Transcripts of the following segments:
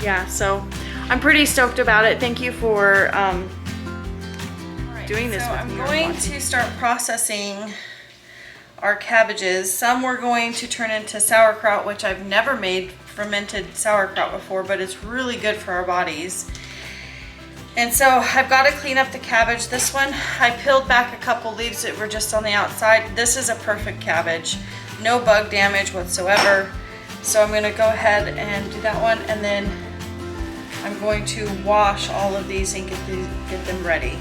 yeah, so I'm pretty stoked about it. Thank you for doing this with me. So I'm going to start processing our cabbages. Some we're going to turn into sauerkraut, which I've never made fermented sauerkraut before, but it's really good for our bodies. And so I've got to clean up the cabbage. This one, I peeled back a couple leaves that were just on the outside. This is a perfect cabbage. No bug damage whatsoever. So I'm going to go ahead and do that one, and then I'm going to wash all of these and get them ready.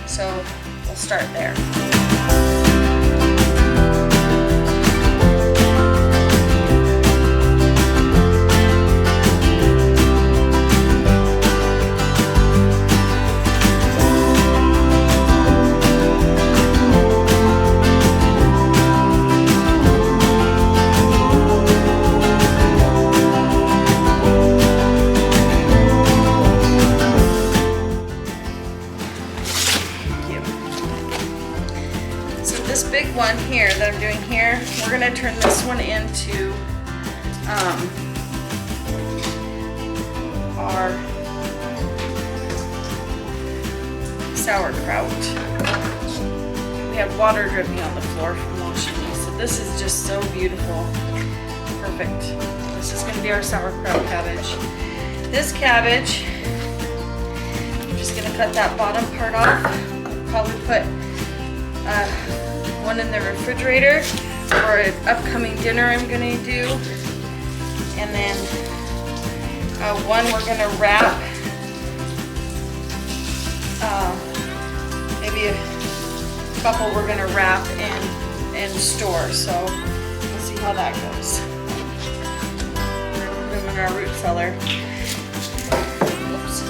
So we'll start there. This big one here that I'm doing here, we're going to turn this one into our sauerkraut. We have water dripping on the floor from washing these, so this is just so beautiful. Perfect. This is going to be our sauerkraut cabbage. This cabbage, I'm just going to cut that bottom part off. I'll probably put one in the refrigerator for an upcoming dinner I'm gonna do, and then one we're gonna wrap, maybe a couple we're gonna wrap and store. So we'll see how that goes. We're gonna put them in our root cellar. Oops.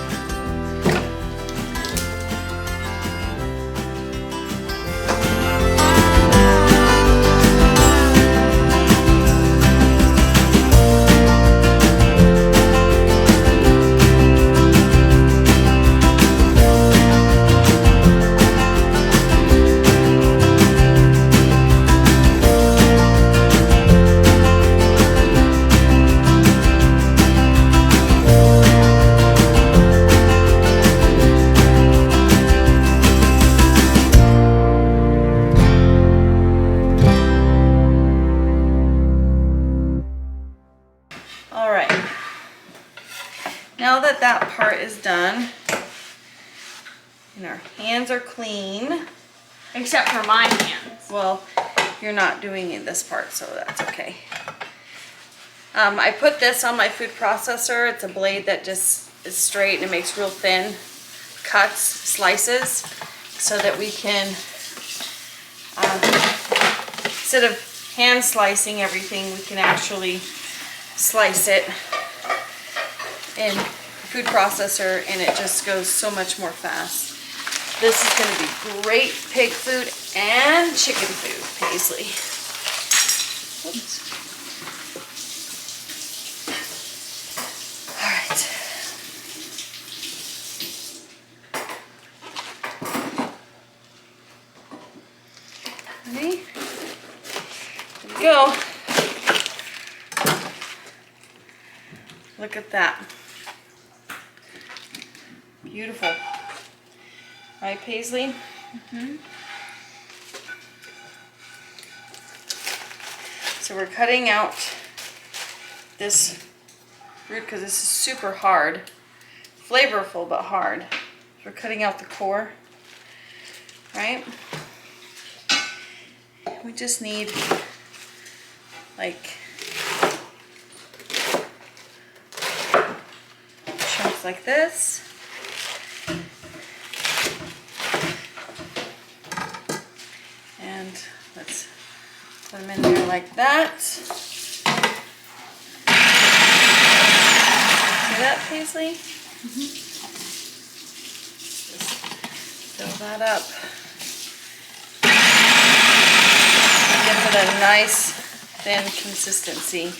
Now that that part is done, and our hands are clean. Except for my hands. Well, you're not doing this part, so that's okay. I put this on my food processor. It's a blade that just is straight and it makes real thin cuts, slices, so that we can, instead of hand slicing everything, we can actually slice it in food processor, and it just goes so much more fast. This is going to be great pig food and chicken food, Paisley. Oops. All right. Ready? Here we go. Look at that. Beautiful. Right, Paisley? Mm-hmm. So we're cutting out this root because this is super hard. Flavorful, but hard. So we're cutting out the core, right? We just need like chunks like this. And let's put them in there like that. See that, Paisley? Mm-hmm. Just fill that up. Gives it a nice thin consistency.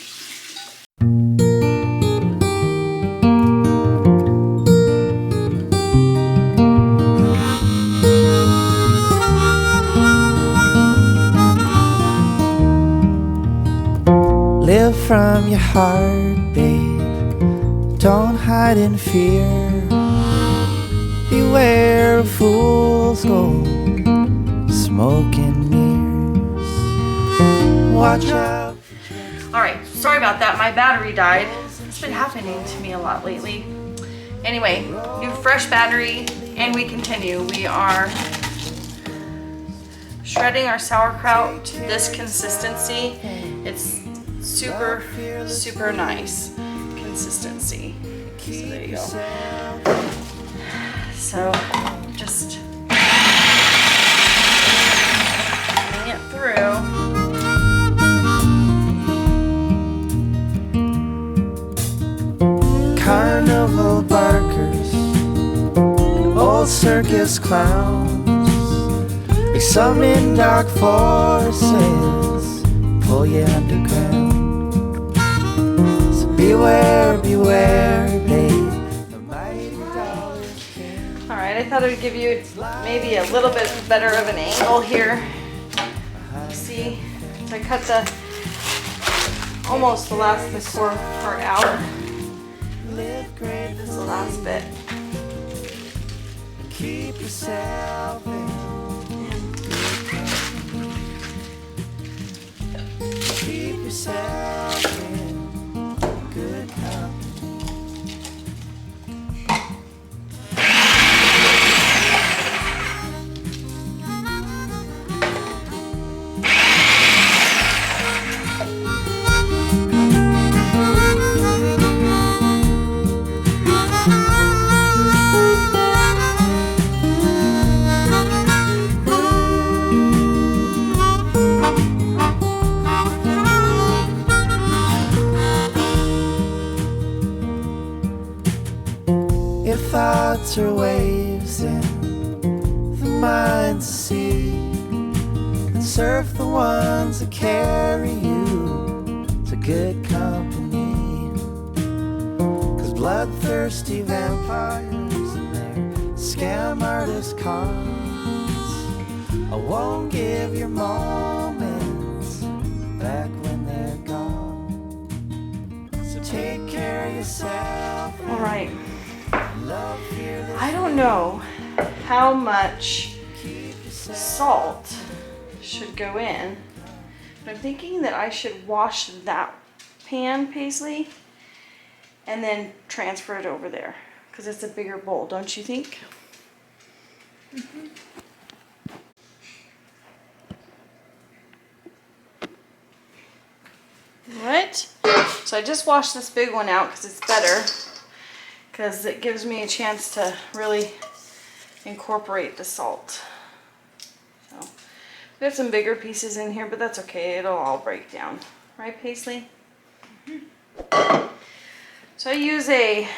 Live from your heart, babe. Don't hide in fear. Beware of fool's gold, smoke and mirrors. Watch out. Alright, sorry about that. My battery died. It's been happening to me a lot lately. Anyway, new fresh battery, and we continue. We are shredding our sauerkraut to this consistency. It's super, super nice consistency. So there you go. So just running it through. Carnival barkers and old circus clowns, they summon dark forces, pull you underground. So beware, beware, babe. The mighty dollars can. Alright, I thought I would give you maybe a little bit better of an angle here. See? So I cut almost the core part out. Live great, This is the last bit. keep yourself in. Keep yourself in good company. Your thoughts are waves in the mind's sea, and surf the ones that carry you to good company. 'Cause bloodthirsty vampires and their scam artist cons, I won't give your moments back when they're gone. So take care of yourself. Alright. Love fearless. I don't know how much salt should go in, but I'm thinking that I should wash that pan, Paisley, and then transfer it over there because it's a bigger bowl, don't you think? Right? So I just washed this big one out because it's better, because it gives me a chance to really incorporate the salt. So we have some bigger pieces in here, but that's okay. It'll all break down. Right, Paisley? So I use a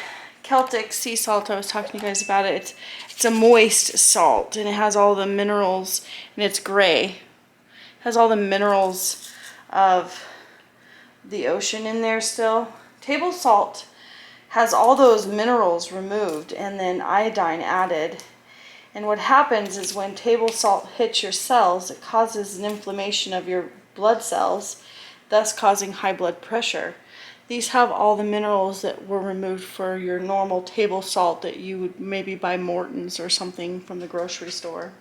Celtic sea salt. I was talking to you guys about it. It's a moist salt, and it has all the minerals, and it's gray. It has all the minerals of the ocean in there still. Table salt has all those minerals removed and then iodine added. And what happens is when table salt hits your cells, it causes an inflammation of your blood cells, thus causing high blood pressure. These have all the minerals that were removed for your normal table salt that you would maybe buy Morton's or something from the grocery store.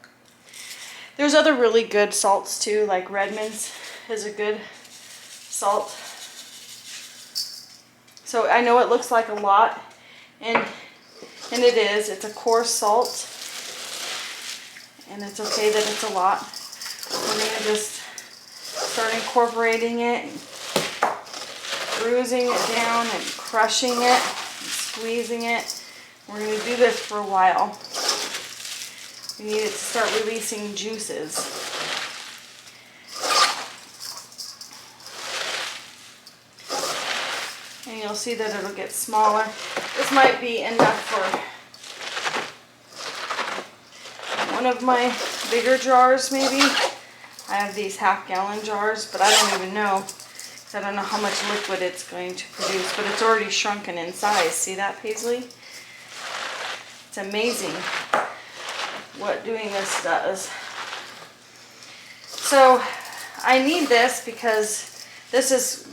There's other really good salts too, like Redmond's is a good salt. So I know it looks like a lot, and it is. It's a coarse salt, and it's okay that it's a lot. We're going to just start incorporating it, and bruising it down and crushing it, and squeezing it. We're going to do this for a while. We need it to start releasing juices. And you'll see that it'll get smaller. This might be enough for one of my bigger jars maybe. I have these half-gallon jars, but I don't even know. 'Cause I don't know how much liquid it's going to produce, but it's already shrunken in size. See that, Paisley? It's amazing what doing this does. So I need this because this is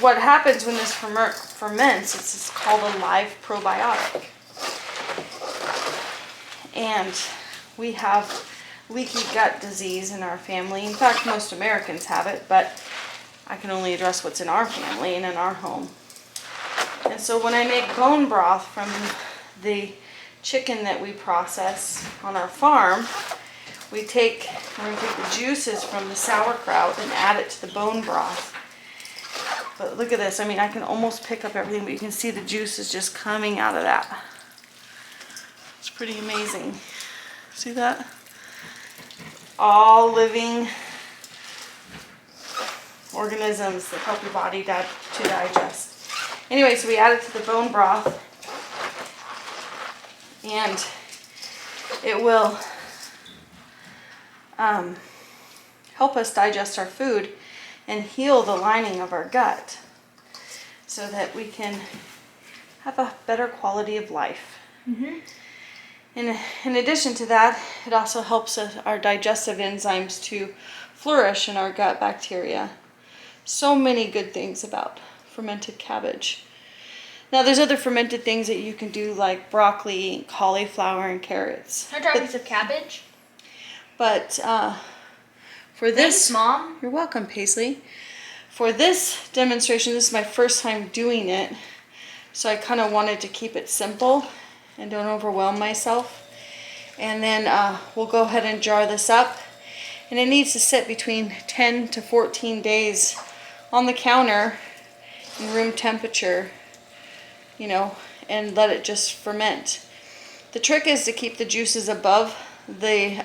what happens when this ferments, it's called a live probiotic. And we have leaky gut disease in our family. In fact, most Americans have it, but I can only address what's in our family and in our home. And so when I make bone broth from the chicken that we process on our farm, we're going to take the juices from the sauerkraut and add it to the bone broth. But look at this. I mean, I can almost pick up everything, but you can see the juice is just coming out of that. It's pretty amazing. See that? All living organisms that help your body to digest. Anyway, so we add it to the bone broth, and it will help us digest our food and heal the lining of our gut so that we can have a better quality of life. Mm-hmm. In addition to that, it also helps our digestive enzymes to flourish in our gut bacteria. So many good things about fermented cabbage. Now there's other fermented things that you can do, like broccoli, cauliflower, and carrots. Can I try a piece of cabbage? But for this, thanks, Mom. You're welcome, Paisley. For this demonstration, this is my first time doing it, so I kind of wanted to keep it simple and don't overwhelm myself. And then we'll go ahead and jar this up, and it needs to sit between 10 to 14 days on the counter in room temperature, you know, and let it just ferment. The trick is to keep the juices above the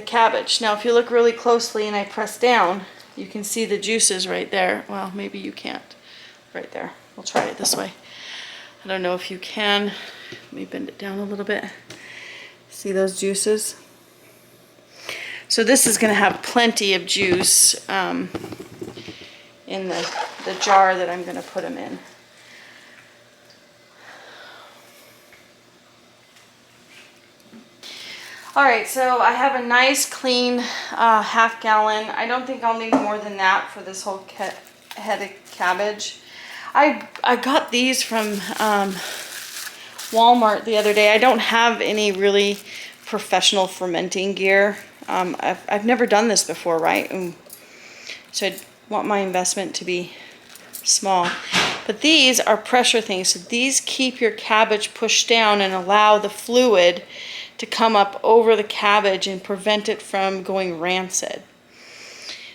cabbage. Now if you look really closely and I press down, you can see the juices right there. Well, maybe you can't. Right there. We'll try it this way. I don't know if you can. Let me bend it down a little bit. See those juices? So this is going to have plenty of juice in the jar that I'm going to put them in. Alright, so I have a nice clean half gallon. I don't think I'll need more than that for this whole head of cabbage. I got these from Walmart the other day. I don't have any really professional fermenting gear. I've never done this before, right? So I want my investment to be small. But these are pressure things. So these keep your cabbage pushed down and allow the fluid to come up over the cabbage and prevent it from going rancid.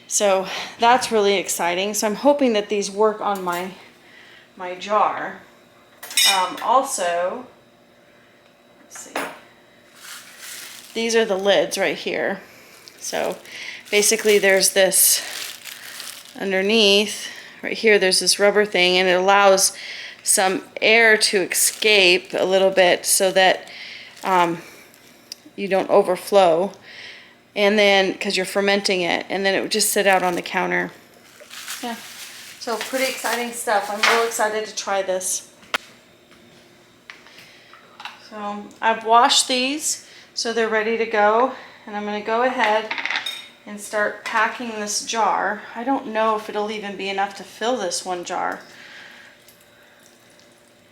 So that's really exciting. So I'm hoping that these work on my jar. Also, let's see. These are the lids right here. So basically there's this underneath, right here there's this rubber thing, and it allows some air to escape a little bit so that you don't overflow, and then because you're fermenting it, and then it would just sit out on the counter. Yeah, so pretty exciting stuff. I'm real excited to try this. So I've washed these so they're ready to go, and I'm going to go ahead and start packing this jar. I don't know if it'll even be enough to fill this one jar.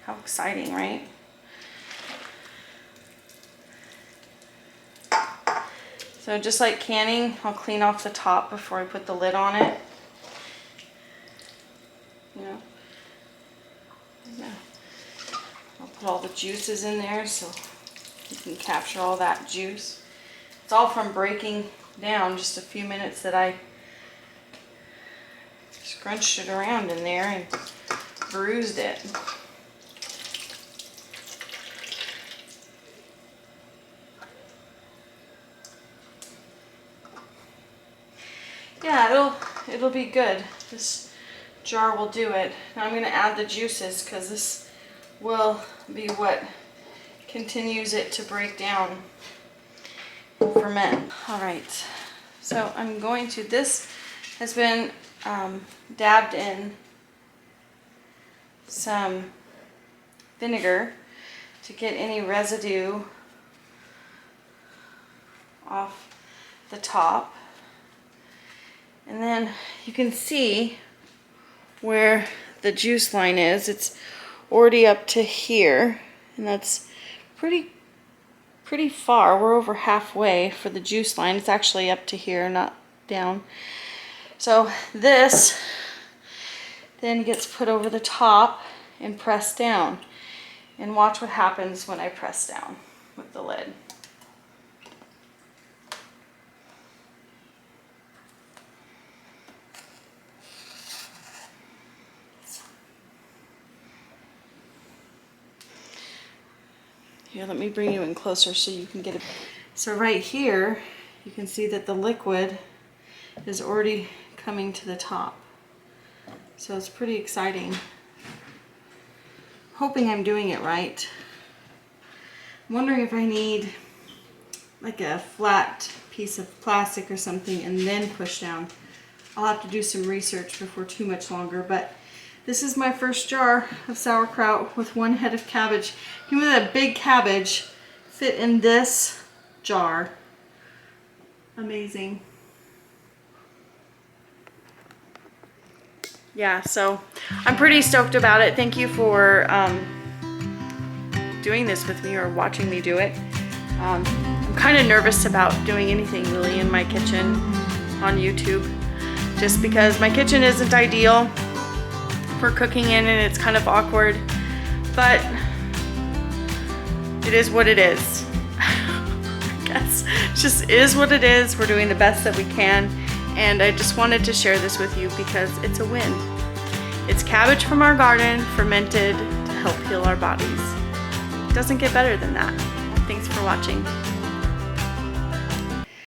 How exciting, right? So just like canning, I'll clean off the top before I put the lid on it. You know? Yeah. I'll put all the juices in there so you can capture all that juice. It's all from breaking down just a few minutes that I scrunched it around in there and bruised it. Yeah, it'll be good. This jar will do it. Now I'm going to add the juices because this will be what continues it to break down and ferment. Alright, so I'm going to, this has been dabbed in some vinegar to get any residue off the top. And then you can see where the juice line is. It's already up to here, and that's pretty far. We're over halfway for the juice line. It's actually up to here, not down. So this then gets put over the top and pressed down. And watch what happens when I press down with the lid. Here, let me bring you in closer so you can get it. So right here, you can see that the liquid is already coming to the top. So it's pretty exciting. Hoping I'm doing it right. I'm wondering if I need like a flat piece of plastic or something and then push down. I'll have to do some research before too much longer, but this is my first jar of sauerkraut with 1 head of cabbage. Even that big cabbage fit in this jar. Amazing. Yeah, so I'm pretty stoked about it. Thank you for doing this with me or watching me do it. I'm kind of nervous about doing anything really in my kitchen on YouTube, just because my kitchen isn't ideal for cooking in and it's kind of awkward, but it is what it is. I guess it just is what it is. We're doing the best that we can, and I just wanted to share this with you because it's a win. It's cabbage from our garden, fermented to help heal our bodies. It doesn't get better than that. Thanks for watching.